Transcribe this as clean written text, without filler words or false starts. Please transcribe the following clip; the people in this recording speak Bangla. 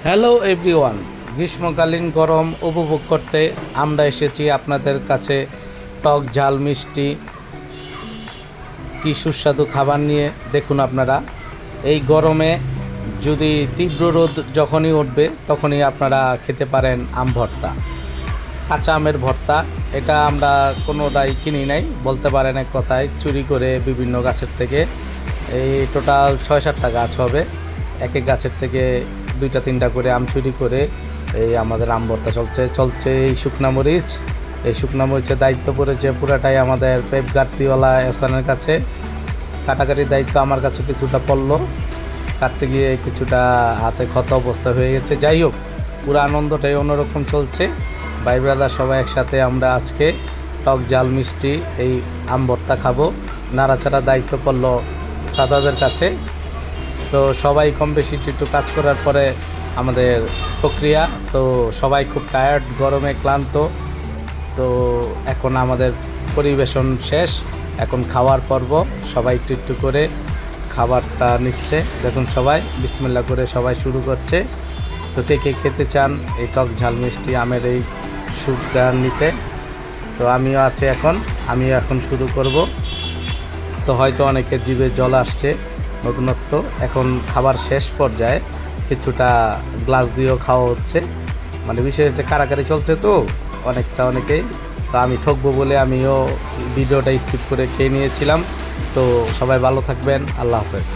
হ্যালো এভরিওয়ান, গ্রীষ্মকালীন গরম উপভোগ করতে আমরা এসেছি আপনাদের কাছে টক ঝাল মিষ্টি কি সুস্বাদু খাবার নিয়ে। দেখুন আপনারা, এই গরমে যদি তীব্র রোদ যখনই উঠবে তখনই আপনারা খেতে পারেন আম ভর্তা, কাঁচা আমের ভর্তা। এটা আমরা কোনোটাই কিনি নাই, বলতে পারেন এক কথায় চুরি করে বিভিন্ন গাছের থেকে। এই টোটাল 6-7টা গাছ হবে, এক এক গাছের থেকে 2-3টা করে আম চুরি করে এই আমাদের আম ভর্তা চলছে এই শুকনা মরিচ। এই শুকনা মরিচের দায়িত্ব পড়েছে পুরাটাই আমাদের পেপ গার্তিওয়ালা এহসানের কাছে। কাটাকাটির দায়িত্ব আমার কাছে কিছুটা পড়লো, কাটতে গিয়ে কিছুটা হাতে ক্ষত অবস্থা হয়ে গেছে। যাই হোক, পুরো আনন্দটাই অন্যরকম চলছে। ভাই ব্রাদার সবাই একসাথে আমরা আজকে টক ঝাল মিষ্টি এই আম ভর্তা খাবো। নাড়াচাড়া দায়িত্ব পড়লো সাদাদের কাছে। তো সবাই কম বেশি একটু কাজ করার পরে আমাদের প্রক্রিয়া, তো সবাই খুব টায়ার্ড, গরমে ক্লান্ত। তো এখন আমাদের পরিবেশন শেষ, এখন খাওয়ার পর্ব। সবাই একটু একটু করে খাবারটা নিচ্ছে। দেখুন সবাই বিসমিল্লাহ করে সবাই শুরু করছে। তো কে কে খেতে চান এই টক ঝাল মিষ্টি আমের এই স্যুপটা নিতে? তো আমিও এখন শুরু করব। তো হয়তো অনেকের জিভে জল আসছে, নতুনত্ব। এখন খাবার শেষ পর্যায়ে কিছুটা গ্লাস দিয়েও খাওয়া হচ্ছে, মানে বিশেষ হচ্ছে কারাকারি চলছে তো অনেকেই। তো আমি ঠকবো বলে আমিও ভিডিওটা স্কিপ করে খেয়ে নিয়েছিলাম। তো সবাই ভালো থাকবেন, আল্লাহ হাফেজ।